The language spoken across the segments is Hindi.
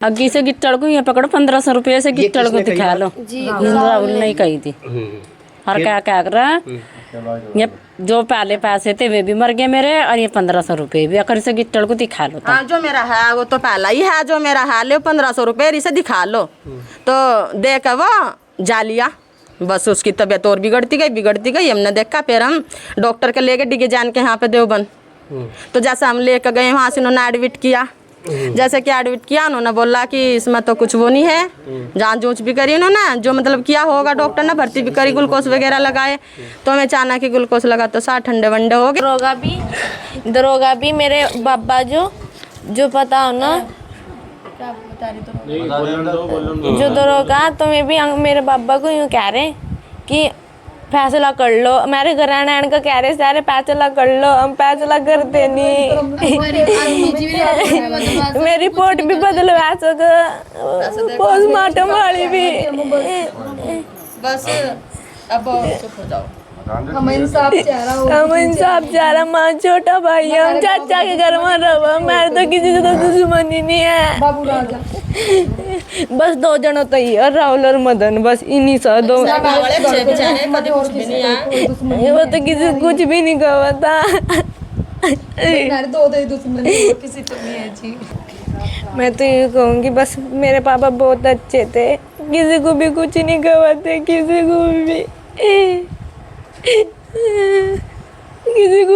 अग्गी से गिट्टड़ को ये पकड़ो 1500 रुपये से गिट्टड़ को दिखा लो। राहुल ने कही थी। और क्या क्या कर रहा ये जो पहले पैसे थे वे भी मर गए मेरे, और ये 1500 रुपये भी अकर से गिट्टड़ को दिखा लो। हाँ, जो मेरा है वो तो पहला ही है, जो मेरा है ले 1500 रुपये इसे दिखा लो। तो देख वो जा लिया, बस उसकी तबीयत और बिगड़ती गई। हमने देखा, फिर हम डॉक्टर के लेके डिगे जान के यहाँ पे देवबंद। तो जैसे हम लेकर गए वहाँ से उन्होंने एडमिट किया। जैसे कि एडमिट किया, उन्होंने बोला कि इसमें तो कुछ वो नहीं है। जांच जूच भी करी उन्होंने, जो मतलब किया होगा डॉक्टर ने, भर्ती भी करी, ग्लूकोज वगैरह लगाए। तो हमें अचानक ही ग्लूकोज लगा तो 60 ठंडे वंडे हो गए। दरोगा भी मेरे बाबा जो पता हो ना, क्या बता रही जो दरोगा तुम्हें भी मेरे बाबा को यूँ कह रहे कि फैसला कर लो। मेरे घराना का कह रहे सारे फैसला कर लो, हम फैसला करते नहीं। मेरी रिपोर्ट भी बदलवा सको, पोस्टमार्टम वाली भी। बस अब चुप हो जाओ। हम इंसाफ चाह रहा। माँ छोटा भाई हम चाचा के घर में रहो, मेरे तो किसी से तो दुश्मनी नहीं है। बाबू राजा बस 2 जनों तो ही, और राहुल और मदन, बस इन्हीं सा 2। वो तो किसी कुछ भी नहीं कहा था। किसी को नहीं है जी। मैं तो ये कहूँगी बस मेरे पापा बहुत अच्छे थे, किसी को भी कुछ नहीं कहते, किसी को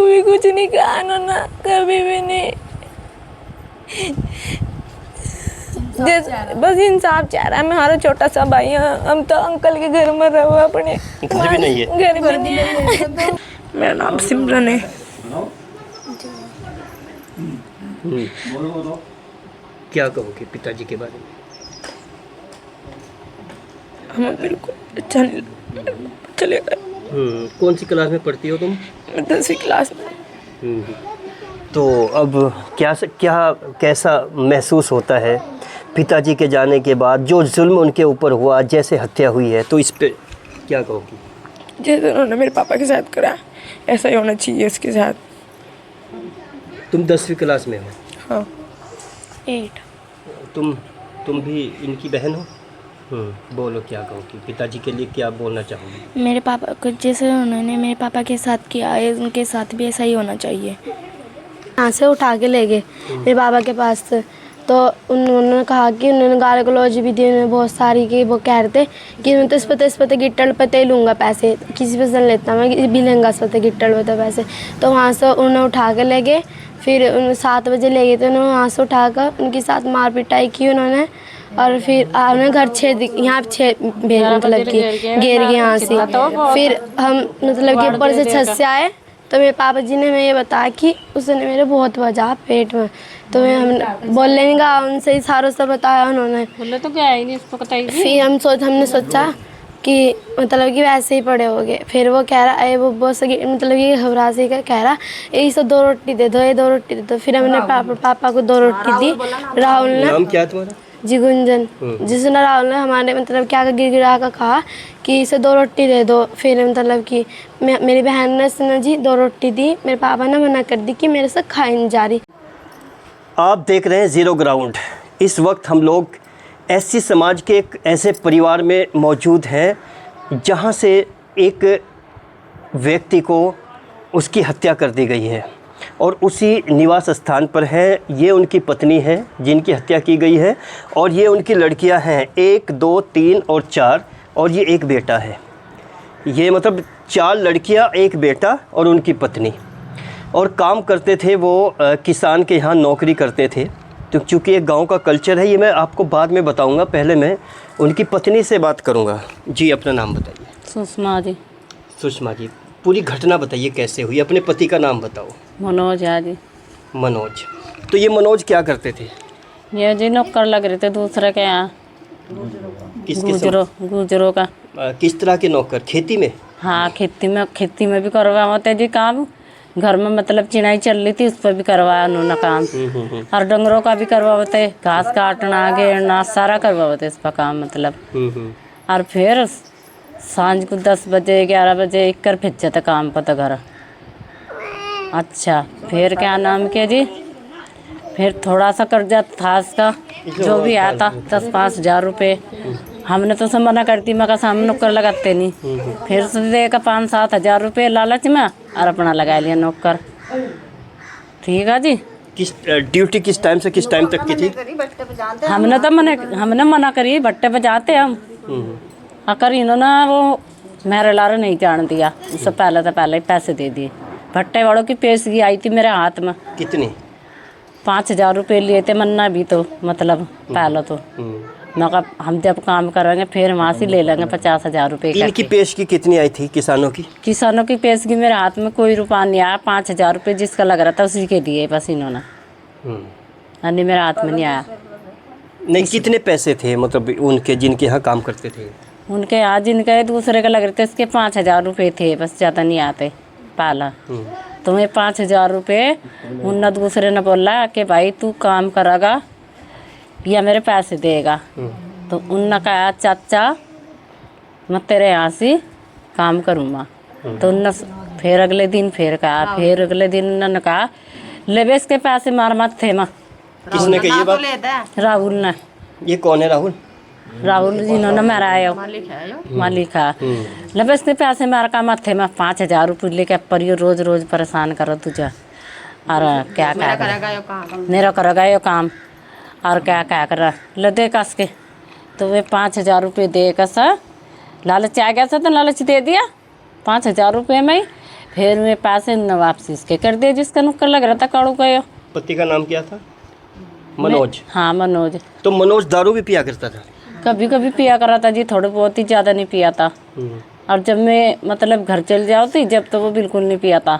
भी कुछ नहीं कहा उन्होंने, कभी भी नहीं। बस इंसाफ चाह रहा है। मैं हमारा छोटा सा भाई है, हम तो अंकल के घर में रहो, अपने घर भी नहीं है। घर भी नहीं है। मेरा नाम सिमरन है। क्या कहोगे पिताजी के बारे में? हमें बिल्कुल अच्छा नहीं चले गए। कौन सी क्लास में पढ़ती हो तुम? 10वीं क्लास में। तो अब कैसा महसूस होता है पिताजी के जाने के बाद, जो जुल्म उनके ऊपर हुआ, जैसे हत्या हुई है, तो इस पे क्या कहोगी? जैसे उन्होंने मेरे पापा के साथ करा, ऐसा ही होना चाहिए उसके साथ। तुम 10वीं क्लास में हो? हाँ, 8। तुम भी इनकी बहन हो? बोलो क्या कहोगी, पिताजी के लिए क्या बोलना चाहोगी? मेरे पापा को जैसे उन्होंने मेरे पापा के साथ किया है, उनके साथ भी ऐसा ही होना चाहिए। यहाँ से उठा के ले गए मेरे पापा के पास से, तो उन्होंने कहा कि उन्होंने गाली गलौज भी दी उन्होंने बहुत सारी, कि वो कह रहे थे कि मैं तो इस पते गिट्टड़ पते ही लूँगा पैसे, किसी पे से लेता मैं भी लेंगा इस पते गिट्टड़ पते पैसे। तो वहाँ से उन्होंने उठा के ले गए। फिर 7 बजे ले गए थे, उन्होंने वहाँ से उठा कर उनके साथ मार पिटाई की उन्होंने। और फिर उन्होंने घर यहाँ 6 मतलब कि घेर के यहाँ से। फिर हम मतलब कि ऊपर से छत से आए, तो मेरे पापा जी ने हमें ये बताया कि उसने मेरे बहुत बजा पेट में। तो हम बोलने नहीं गया, उनसे इशारों से बताया उन्होंने। बोले तो क्या है इसको बताइए। फिर हमने सोचा कि मतलब कि वैसे ही पड़े होंगे। फिर वो कह रहा है, वो बहुत मतलब ये घबरा से कह रहा यही से 2 रोटी दे दो, ये 2 रोटी दे दो। फिर हमने पापा को 2 रोटी दी। राहुल ने, नाम क्या तुम्हारा? जी गुंजन। जिसने राहुल ने हमारे मतलब क्या गिरा कर कहा कि इसे 2 रोटी दे दो। फिर मतलब कि मेरी बहन ने इसने जी 2 रोटी दी, मेरे पापा ने मना कर दी कि मेरे से खाई नहीं जा रही। आप देख रहे हैं ज़ीरो ग्राउंड। इस वक्त हम लोग एससी समाज के एक ऐसे परिवार में मौजूद हैं जहां से एक व्यक्ति को उसकी हत्या कर दी गई है, और उसी निवास स्थान पर है। ये उनकी पत्नी है जिनकी हत्या की गई है, और ये उनकी लड़कियां हैं 1, 2, 3 और 4, और ये एक बेटा है। ये मतलब 4 लड़कियां, 1 बेटा और उनकी पत्नी। और काम करते थे वो किसान के यहाँ नौकरी करते थे। तो चूँकि एक गांव का कल्चर है, ये मैं आपको बाद में बताऊंगा, पहले मैं उनकी पत्नी से बात करूंगा। जी अपना नाम बताइए। सुषमा जी। सुषमा जी, पूरी घटना बताइए कैसे हुई, अपने पति का नाम बताओ। मनोज है जी। मनोज। तो ये मनोज क्या करते थे? ये जी नौकर लग रहे थे दूसरे के यहाँ। गुजरों का। किस तरह के नौकर? खेती में? हाँ, खेती में भी करवाते जी काम। घर में मतलब चिनाई चल रही थी, उस पर भी करवाया उन्होंने काम। और डंगरों का भी करवाते, घास काटना, घेरना, सारा करवाते इस पर काम मतलब। और फिर सांझ को 10 बजे 11 बजे एक कर फिर जाते काम पर तो घर। अच्छा, फिर क्या नाम के जी, फिर थोड़ा सा कर्जा था इसका जो भी आया था 10-5 हज़ार रुपये। हमने तो सब मना करती, मगर हम नौकर लगाते नहीं। फिर उसने देखा 5-7 हज़ार रुपये लालच में और अपना लगा लिया नौकर। ठीक है जी। किस ड्यूटी किस टाइम से किस टाइम तक की थी? हमने मना करी भट्टे पे जाते हम, अगर इन्होंने वो मेरे लारे नहीं जान दिया। उससे पहले तो पहले ही पैसे दे दिए। भट्टे वालों की पेशगी आई थी मेरे हाथ में। कितनी? 5 हज़ार रुपये लिए थे मन्ना भी, तो मतलब पहले तो मैं कहा हम जब काम करेंगे फिर वहाँ से ले लेंगे 50 हज़ार रुपये। इनकी पेशगी कितनी आई थी किसानों की? किसानों की पेशगी मेरे हाथ में कोई रुपया नहीं आया। 5 हज़ार रुपये जिसका लग रहा था उसी के दिए बस इन्होंने, अन्य मेरे हाथ में नहीं आया। नहीं, कितने पैसे थे मतलब उनके जिनके यहाँ काम करते थे? उनके यहाँ जिनके दूसरे का लग रहे थे उसके 5 हज़ार रुपये थे, बस ज़्यादा नहीं आते पाला। तुम्हें 5 हज़ार रुपये उन दूसरे ने बोला कि भाई तू काम करेगा या मेरे पैसे देगा। तो उनने कहा चाचा मैं तेरे यहाँ से काम करूँगा। तो उनने फिर अगले दिन फिर कहा, फिर अगले दिन उन्होंने कहा ले बे इसके पैसे मार मत थे माँ। किसने कही ये बात? राहुल ने। ये कौन है राहुल? राहुल जिन्होंने मारा है मालिक है। ले बे इसके पैसे मार का मत थे मैं 5 हज़ार रुपये लेके परियो रोज रोज परेशान करो तुझे और क्या मेरा करेगा ये काम और क्या कर ले दे कस के। तो वे 5 हज़ार रुपये दे कस लालच आ गया था तो लालच दे दिया 5 हज़ार रुपये में। फिर वे पैसे न वापसी इसके कर दिए जिसका नुक्कर लग रहा था काड़ू गयो। पति का नाम क्या था? मनोज। हाँ मनोज। तो मनोज दारू भी पिया करता था? कभी कभी पिया करा था जी, थोड़ा बहुत ही, ज़्यादा नहीं पिया था। और जब मैं मतलब घर चल जाओ थी जब तो वो बिल्कुल नहीं पिया था,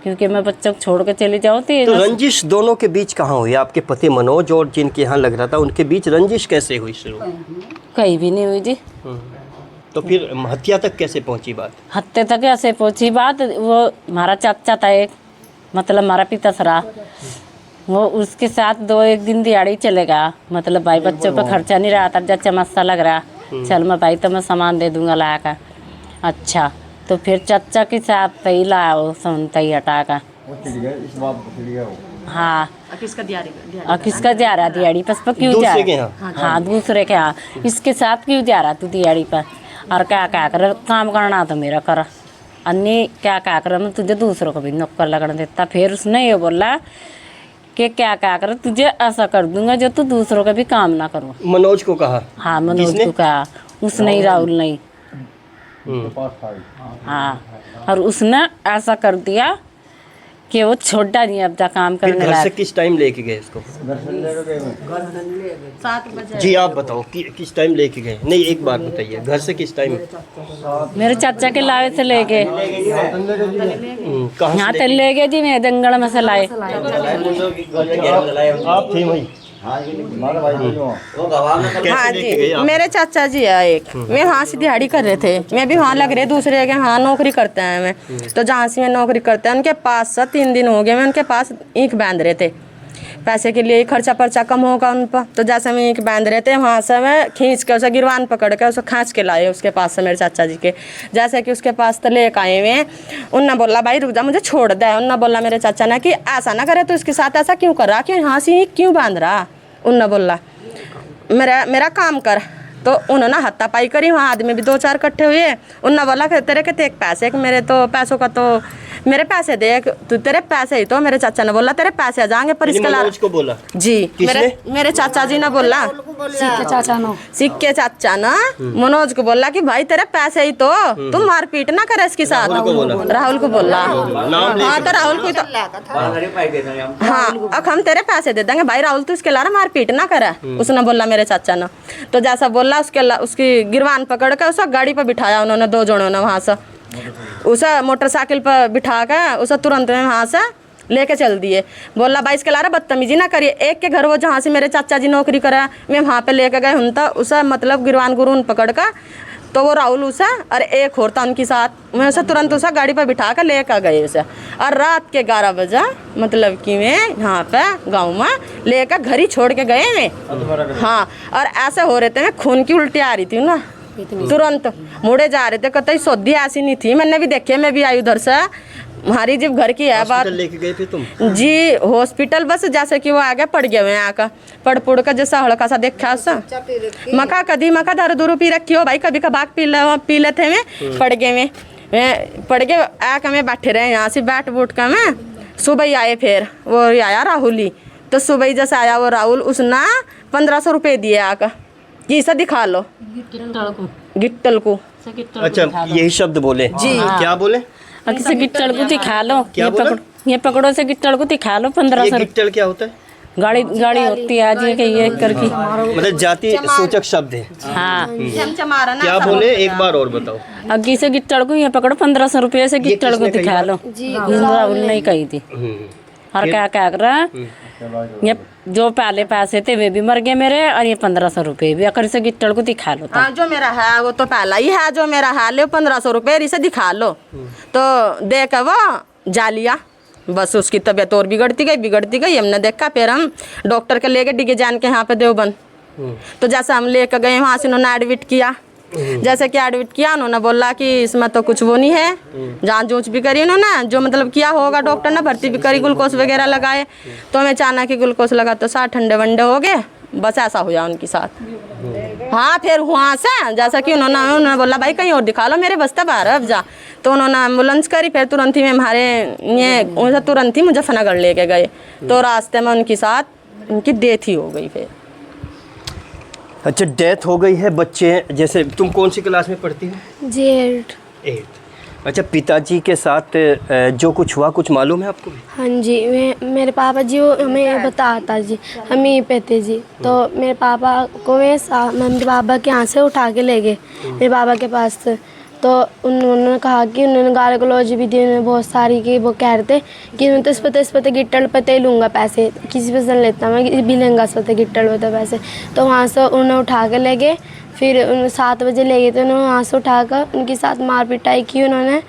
क्योंकि मैं बच्चों को छोड़ के चली जाऊँ थी। तो रंजिश दोनों के बीच कहाँ हुई? आपके पति मनोज और जिनके यहाँ लग रहा था उनके बीच रंजिश कैसे हुई शुरू? कहीं भी नहीं हुई जी। तो फिर हत्या तक कैसे पहुंची बात? हत्या तक ऐसे पहुंची बात, वो हमारा चाचा था एक, मतलब हमारा पिता सरा, वो उसके साथ 2-1 दिन दिहाड़ी चलेगा। मतलब भाई बच्चों पे खर्चा नहीं रहा था, जब चमत्सा लग रहा चल मैं भाई तो मैं सामान दे दूंगा ला का। अच्छा तो फिर चाचा के साथ ही लाया वो सुनता ही हटा का। हाँ किसका जा रहा दिहाड़ी पर क्यों जा रहा? हाँ दूसरे के यहाँ, इसके साथ क्यों जा रहा तू दिहाड़ी पर? और क्या कर काम करना तो मेरा कर, अन्य क्या कर मैं तुझे दूसरों को भी नौकर लगने देता। फिर उसने ये बोला कि क्या कर तुझे ऐसा कर दूंगा जो तू दूसरों का भी काम ना करो। मनोज को कहा? हाँ मनोज को कहा, उसने ही, राहुल नहीं। हाँ और उसने ऐसा कर दिया कि वो छोटा नहीं अब जा काम करने घर लगा। से किस टाइम लेके गए इसको? 7 बजे। जी आप बताओ किस टाइम लेके गए? नहीं एक बात बताइए, घर से किस टाइम? मेरे चाचा के लाए से लेके कहाँ यहाँ तक ले गए जी, मैं जंगल में से लाए। आप थे वहीं? हाँ जी मेरे चाचा जी है एक, मैं वहाँ से दिहाड़ी कर रहे थे, मैं भी वहाँ लग रहे दूसरे के हाँ नौकरी करते हैं मैं। तो जहाँ से मैं नौकरी करते हैं उनके पास से 3 दिन हो गए मैं उनके पास ईंख बांध रहे थे, पैसे के लिए खर्चा पर्चा कम होगा उन पर। तो जैसे मैं ईंख बांध रहे थे वहाँ से मैं खींच के उसे गिरवान पकड़ के उसे खींच के लाए उसके पास से मेरे चाचा जी के। जैसे कि उसके पास तो लेकर आए हुए, उनने बोला भाई रुक जा मुझे छोड़ दे। उनने बोला मेरे चाचा ने कि ऐसा ना करे तो इसके साथ ऐसा क्यों कर रहा, क्यों यहाँ से ईंख क्यों बांध रहा। उनने बोला मेरा काम कर। तो उन्होंने हाथापाई करी, वहाँ आदमी भी 2-4 इकट्ठे हुए। उन्होंने बोला कि तेरे के एक पैसे कि मेरे तो पैसों का तो मेरे पैसे दे, तू तेरे पैसे ही तो। मेरे चाचा ने बोला तेरे पैसे आ जाएंगे पर इसके मनोज को बोला जी मेरे चाचा जी ने बोला, सिक्के चाचा ना मनोज को बोला कि भाई तेरे पैसे ही तो, तुम मारपीट ना करे इसके साथ। राहुल को बोला। हाँ तो राहुल को तो हाँ अब हम तेरे पैसे दे देंगे भाई, राहुल तो इसके ला मारपीट ना करे, उसने बोला मेरे चाचा ने। तो जैसा बोला उसकी गिरवान पकड़ कर उसे गाड़ी पर बिठाया उन्होंने 2 जनों ने, वहाँ से उसे मोटरसाइकिल पर बिठा कर उसे तुरंत में वहाँ से लेके चल दिए। बोला भाई इसके लारा बदतमीजी ना करिए। एक के घर वो जहाँ से मेरे चाचा जी नौकरी करा मैं वहाँ पे लेके गए हूँ, तो उसे मतलब गिरवान गुरून पकड़ कर तो वो राहुल उसे और एक और था उनके साथ, मैं उसे तुरंत उसे गाड़ी पर बिठा कर लेकर गए उसे। और रात के 11 बजे मतलब कि मैं यहाँ पे गाँव में लेकर घर ही छोड़ के गए मैं। हाँ और ऐसे हो रहे थे, मैं खून की उल्टी आ रही थी ना, तुरंत मुड़े जा रहे थे, कतई सोधी ऐसी नहीं थी। मैंने भी देखे, मैं भी आई उधर से हमारी जब घर की है बात हॉस्पिटल लेके गए थे तुम? जी हॉस्पिटल बस जैसे कि वो आगे पड़ गए हुए आका पड़ का जैसा हड़का सा देखा सा मका कदी मका दारू दूरू पी रखी हो भाई कभी कभाग पी लेते में पड़ गए में पड़ गए आके में बैठे रहे यहाँ से बैठ बूट का में सुबह ही आए फिर वो आया राहुल ही तो सुबह ही जैसे आया वो राहुल उसने 1500 रुपये दिए आका कि इसे दिखा लो गिट्टल को। अच्छा यही शब्द बोले जी? क्या बोले? किसी गिट्टल को दिखा लो, क्या बोला? ये पकड़ो से गिट्टल को दिखा लो 1500। गिट्टल क्या होता है? गाड़ी होती है आज ये करके मतलब जाति सूचक शब्द है। हाँ क्या बोले एक बार और बताओ। अग्गी से गिट्टल को ये पकड़ो 1500 रुपये से गिट्टल को दिखा लो। राहुल नहीं कही थी। और क्या क्या कर रहा ये जो पहले पैसे थे वे भी मर गए मेरे और ये 1500 रुपये भी अगर से गिट्टल को दिखा लो। हाँ जो मेरा है वो तो पहला ही है जो मेरा है ले 1500 रुपये इसे दिखा लो तो देख वो जा लिया बस उसकी तबीयत और बिगड़ती गई हमने देखा फिर हम डॉक्टर के लेके डिगे जान के यहाँ पे देवबंद तो जैसे हम लेके गए वहाँ से उन्होंने एडमिट किया जैसे कि एडमिट किया उन्होंने बोला कि इसमें तो कुछ वो नहीं है जांच जूच भी करी उन्होंने जो मतलब किया होगा डॉक्टर ने भर्ती भी करी ग्लूकोज वगैरह लगाए तो हमें अचानक ही ग्लूकोज लगा तो 60 ठंडे वंडे हो गए बस ऐसा हुआ उनके साथ। हाँ फिर वहाँ से जैसा कि उन्होंने बोला भाई कहीं और दिखा लो मेरे बस्ता बाहर अब जा तो उन्होंने एम्बुलेंस करी फिर तुरंत ही में हमारे ये तुरंत ही मुजफ्फरनगर लेके गए तो रास्ते में उनके साथ उनकी डेथ ही हो गई फिर। अच्छा डेथ हो गई है। बच्चे जैसे तुम कौन सी क्लास में पढ़ती हो? जी 8। अच्छा पिताजी के साथ जो कुछ हुआ कुछ मालूम है आपको? हाँ जी मेरे पापा जी वो हमें बताता जी हम यहीं पे थे जी तो मेरे पापा को मेरे पापा के यहाँ से उठा के ले गए मेरे पापा के पास से तो उन्होंने कहा कि उन्होंने गाली गलौज भी दी उन्होंने बहुत सारी कि वो कह रहे थे कि मैं तो इस पे गिट्टल पे ही लूँगा पैसे किसी पे से लेता मैं भी लेंगा इस पे गिट्टल पे पैसे तो वहाँ से उन्होंने उठा के ले गए फिर 7 बजे ले गए थे उन्होंने वहाँ से उठा कर उनके साथ मार पिटाई की उन्होंने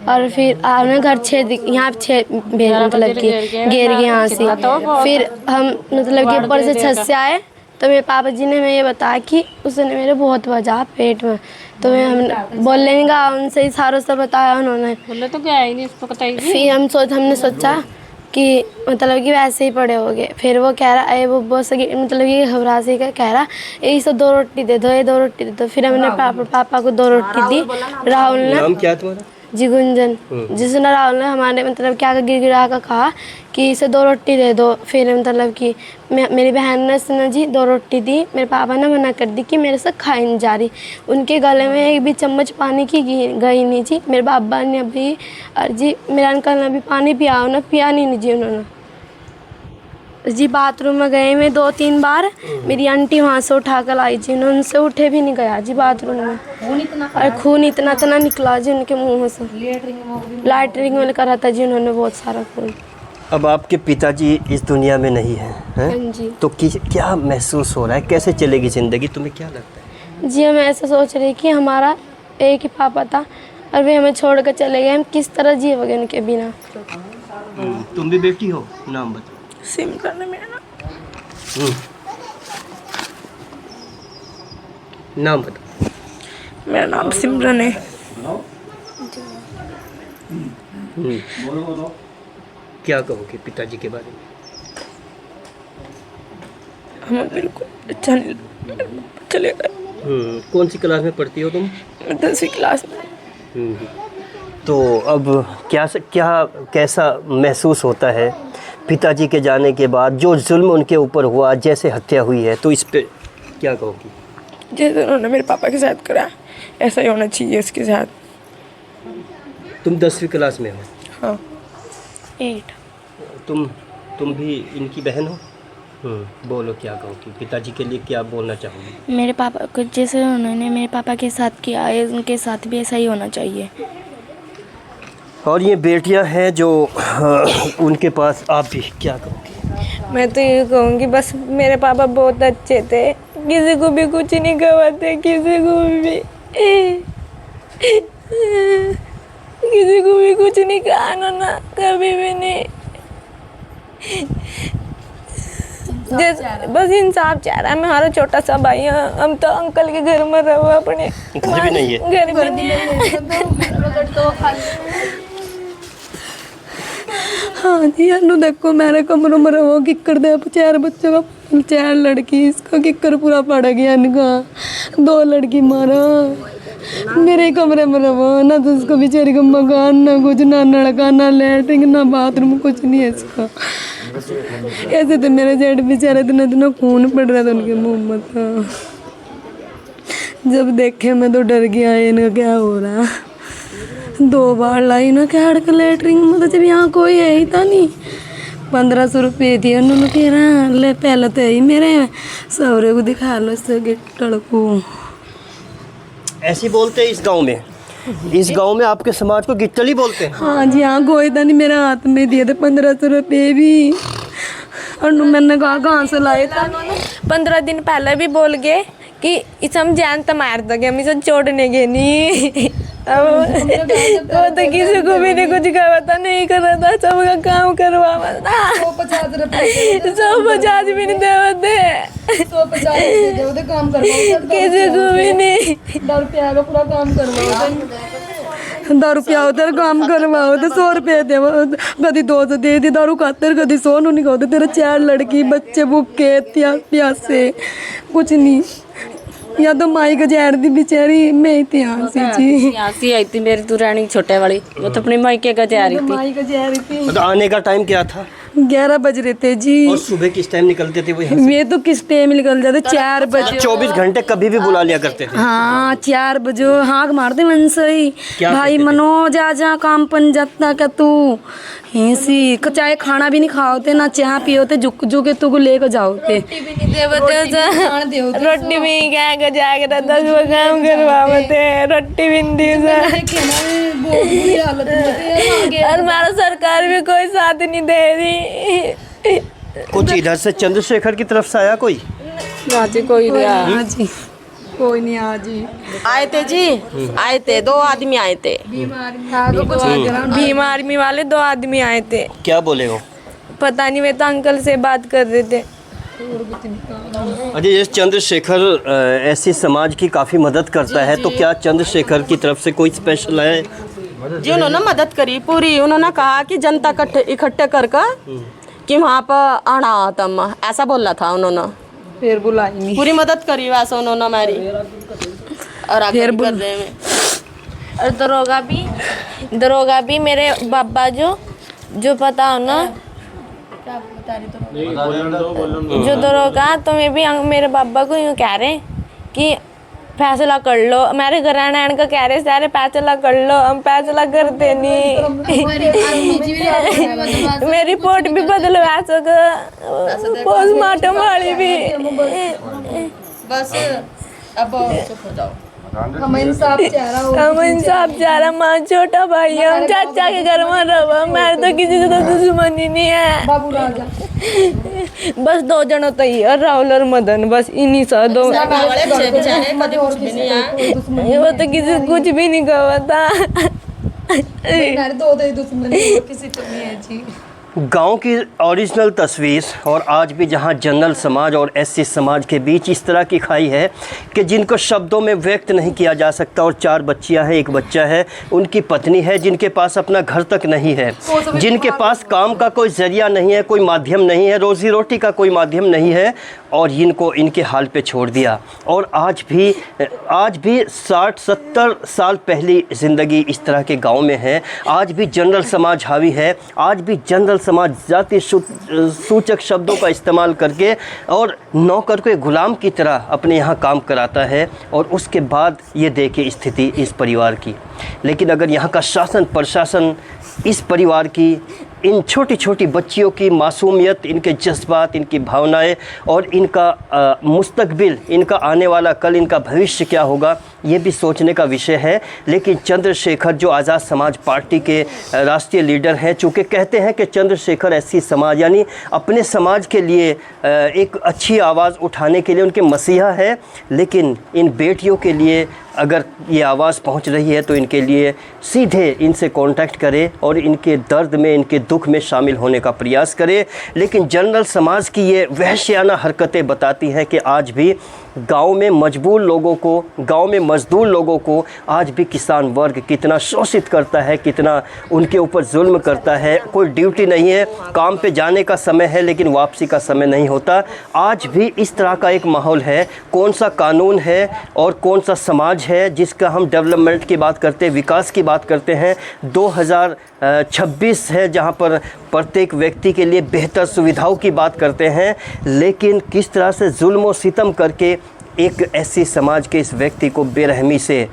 और फिर उन्होंने घर 6 यहाँ 6 भेज मतलब कि घेर गए यहाँ से फिर हम मतलब कि ऊपर से छत से आए तो मेरे पापा जी ने मैं ये बताया कि उसने मेरे बहुत बजा पेट में तो हम बोलने नहीं गा उनसे इशारों से बताया उन्होंने बोले तो क्या है नहीं इसको पता ही फिर हमने सोचा कि मतलब कि वैसे ही पड़े हो गए फिर वो कह रहा है वो बहुत मतलब कि घबरा से कह रहा यही सब 2 रोटी दे दो ये 2 रोटी दे दो फिर हमने पापा को 2 रोटी दी राहुल ने नाम क्या तुम्हारा? जी गुंजन जिसने राहुल ने हमारे मतलब क्या गिड़गिड़ा कर कहा कि इसे 2 रोटी दे दो फिर मतलब कि मेरी बहन ने इसने जी 2 रोटी दी मेरे पापा ने मना कर दी कि मेरे से खाई नहीं जा रही उनके गले में एक भी चम्मच पानी की गई नहीं जी मेरे बाबा ने अभी और जी मेरे अंकल ने भी पानी पिया उन्हें पिया नहीं जी उन्होंने जी बाथरूम में गए मैं 2-3 बार मेरी आंटी वहाँ से उठा कर लाई जी उनसे उठे भी नहीं गया जी बाथरूम में और खून इतना निकला जी उनके मुंह से लैटरिंग में करा था जी उन्होंने बहुत सारा खून। अब आपके पिताजी इस दुनिया में नहीं हैं हाँ जी तो क्या महसूस हो रहा है कैसे चलेगी ज़िंदगी तुम्हें क्या लगता है? जी हम ऐसा सोच रहे कि हमारा एक ही पापा था और वे हमें छोड़ कर चले गए हम किस तरह जिएंगे उनके बिना। तुम भी बेटी हो? नाम बताओ। सिमरन है मेरा नाम। नाम बताओ। मेरा नाम सिमरन है। क्या कहोगे पिताजी के बारे में? हमें बिल्कुल अच्छा नहीं चले गए। कौन सी क्लास में पढ़ती हो तुम? 10वीं क्लास में। तो अब कैसा महसूस होता है पिताजी के जाने के बाद जो जुल्म उनके ऊपर हुआ जैसे हत्या हुई है तो इस पे क्या कहोगी? जैसे उन्होंने मेरे पापा के साथ करा ऐसा ही होना चाहिए उसके साथ। तुम 10वीं क्लास में हो? हाँ 8। तुम भी इनकी बहन हो? बोलो क्या कहोगी पिताजी के लिए क्या बोलना चाहोगी? मेरे पापा को जैसे उन्होंने मेरे पापा के साथ किया है उनके साथ भी ऐसा ही होना चाहिए। और ये बेटियां हैं जो उनके पास आप भी क्या कहोगे? मैं तो ये कहूँगी बस मेरे पापा बहुत अच्छे थे किसी को भी कुछ नहीं गवाते किसी को भी कुछ नहीं कहा उन्होंने कभी भी नहीं बस इंसाफ चाह रहा है। हमारा छोटा सा भाई है हम तो अंकल के घर में रहो अपने घर भी नहीं है? घर भी नहीं है। हाँ जी अनु देखो मेरे कमरों में रहो किक्कर दे 4 बच्चों का 4 लड़की इसका किक्कर पूरा पड़ गया इनका 2 लड़की मारा मेरे कमरे में रहो ना तो उसको बेचारी को मकान ना कुछ ना नलका ना लैट्रिन ना बाथरूम कुछ नहीं है इसका। ऐसे तो मेरे जेठ बेचारे दिन खून पड़ रहा था उनके मुँह में था। जब देखे मैं तो डर गया इनका क्या हो रहा। 2 बार लाई ना कैड का लैटरिन में तो जब यहाँ कोई है ही था नहीं। 1500 रुपये दिए उन्होंने कह रहा ले पहले तो ही मेरे सौरे को दिखा लो इससे गिट्टड़ को। ऐसे बोलते हैं इस गांव में आपके समाज को गिट्टली बोलते हैं। हाँ जी हाँ कोई था नहीं मेरे हाथ में दिए थे 1500 रुपये भी। और मैंने कहा कहाँ से लाए था 15 दिन पहले भी बोल गए कि इस हम जान तो मार दोगे हम इसे छोड़ने के नहीं। अब वो तो किसी को भी नहीं कुछ कहा था नहीं कर रहा था सबका काम करवा था 150 रुपये 150 भी नहीं देते 150 काम किसी को भी नहीं। 10 रुपया का पूरा काम करवाओ 10 रुपया उधर काम करवाओ तो 100 रुपये दे कभी 200 दे दी दारू खातर कभी 100 नहीं खाते तेरे 4 लड़की बच्चे भूखे प्यासे कुछ नहीं या तो माई का जहर दी बेचारी मैं इतिहास जी सी आई थी मेरी दुरानी छोटे वाली वो तो अपनी मायके का जा रही थी। माई का जहर थी। मतलब आने का टाइम क्या था? 11 बज रहे थे जी। और सुबह किस टाइम निकलते थे वो यहाँ से? वे तो किस टाइम निकल जाते 4 बजे 24 घंटे कभी भी बुला लिया करते थे। हाँ 4 बजे हाँक मारते मन से ही क्या भाई कहते थे? मनोज आ जा काम पन जाता क्या तू ऐसी चाहे खाना भी नहीं खाओते ना चाह पियोते झुक झुके तू को लेकर जाओते रोटी भी नहीं देवते रोटी भी क्या कर जाके रहता जो काम करवाते रोटी भी नहीं दी और हमारा सरकार भी कोई साथ नहीं दे रही। कुछ इधर से चंद्रशेखर की तरफ से आया कोई? ना जी कोई नहीं आया। हाँ जी कोई नहीं आ जी आए थे जी आए थे 2 आदमी आए थे भीम आर्मी वाले 2 आदमी आए थे। क्या बोले हो? पता नहीं वे तो अंकल से बात कर रहे थे। अजय, ये चंद्रशेखर ऐसी समाज की काफ़ी मदद करता है तो क्या चंद्रशेखर की तरफ से कोई स्पेशल है? जी उन्होंने मदद करी पूरी। उन्होंने कहा कि जनता इकट्ठे कर कि वहाँ पर आना तुम ऐसा बोला था उन्होंने। फिर बुलाई नहीं पूरी मदद करी वैसे उन्होंने हमारी और आगे भी कर रहे हैं। और दरोगा भी मेरे बाबा जो पता हो ना क्या बता रही जो दरोगा तुम्हें भी मेरे बाबा को यूँ कह रहे कि फैसला कर लो हमारे घराना का कह रहे सारे फैसला कर लो हम फैसला करते नहीं। मेरी रिपोर्ट भी बदलवा सको पोस्टमार्टम वाली भी बस अब चुप हो जाओ। हम इंसाफ चाह रहा माँ छोटा भाई है हम चाचा के घर में रहो हमारे तो किसी से तो दुश्मनी नहीं है। बाबू राजा बस 2 जनों तो ही और राहुल और मदन बस इन्हीं सा 2 वो तो किसी से कुछ भी नहीं कहा था। मेरे 2 दुश्मन किसी को नहीं है जी। गांव की ओरिजिनल तस्वीर और आज भी जहां जनरल समाज और एससी समाज के बीच इस तरह की खाई है कि जिनको शब्दों में व्यक्त नहीं किया जा सकता। और 4 बच्चियां हैं, 1 बच्चा है, उनकी पत्नी है जिनके पास अपना घर तक नहीं है, जिनके पास काम का कोई ज़रिया नहीं है, कोई माध्यम नहीं है, रोज़ी रोटी का कोई माध्यम नहीं है और इनको इनके हाल पे छोड़ दिया। और आज भी 60-70 साल पहली ज़िंदगी इस तरह के गाँव में है। आज भी जनरल समाज हावी है, आज भी जनरल समाज जाति सूचक शब्दों का इस्तेमाल करके और नौकर को गुलाम की तरह अपने यहाँ काम कराता है। और उसके बाद ये देखे स्थिति इस परिवार की। लेकिन अगर यहाँ का शासन प्रशासन इस परिवार की इन छोटी छोटी बच्चियों की मासूमियत, इनके जज्बात, इनकी भावनाएं और इनका मुस्तकबिल, इनका आने वाला कल, इनका भविष्य क्या होगा, ये भी सोचने का विषय है। लेकिन चंद्रशेखर जो आज़ाद समाज पार्टी के राष्ट्रीय लीडर हैं, चूँकि कहते हैं कि चंद्रशेखर एससी समाज यानी अपने समाज के लिए एक अच्छी आवाज़ उठाने के लिए उनके मसीहा है। लेकिन इन बेटियों के लिए अगर ये आवाज़ पहुंच रही है तो इनके लिए सीधे इनसे कांटेक्ट करें और इनके दर्द में, इनके दुख में शामिल होने का प्रयास करें। लेकिन जनरल समाज की ये वहशियाना हरकतें बताती हैं कि आज भी गांव में मजबूर लोगों को, गांव में मजदूर लोगों को आज भी किसान वर्ग कितना शोषित करता है, कितना उनके ऊपर जुल्म करता है। कोई ड्यूटी नहीं है, काम पे जाने का समय है लेकिन वापसी का समय नहीं होता। आज भी इस तरह का एक माहौल है। कौन सा कानून है और कौन सा समाज है जिसका हम डेवलपमेंट की बात करते हैं, विकास की बात करते हैं। 2026 है जहां पर प्रत्येक व्यक्ति के लिए बेहतर सुविधाओं की बात करते हैं, लेकिन किस तरह से जुल्म और सितम करके एक ऐसी समाज के इस व्यक्ति को बेरहमी से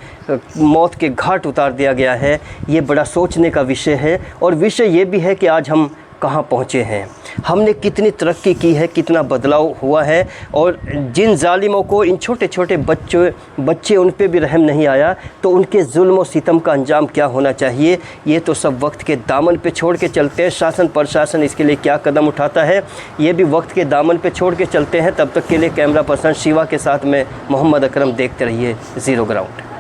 मौत के घाट उतार दिया गया है, ये बड़ा सोचने का विषय है। और विषय ये भी है कि आज हम कहाँ पहुँचे हैं, हमने कितनी तरक्की की है, कितना बदलाव हुआ है। और जिन जालिमों को इन छोटे छोटे बच्चे उन पे भी रहम नहीं आया, तो उनके जुल्म और सितम का अंजाम क्या होना चाहिए, ये तो सब वक्त के दामन पे छोड़ के चलते हैं। शासन प्रशासन इसके लिए क्या कदम उठाता है, ये भी वक्त के दामन पे छोड़ के चलते हैं। तब तक के लिए कैमरा पर्सन शिवा के साथ में मोहम्मद अकरम देखते रहिए ज़ीरो ग्राउंड।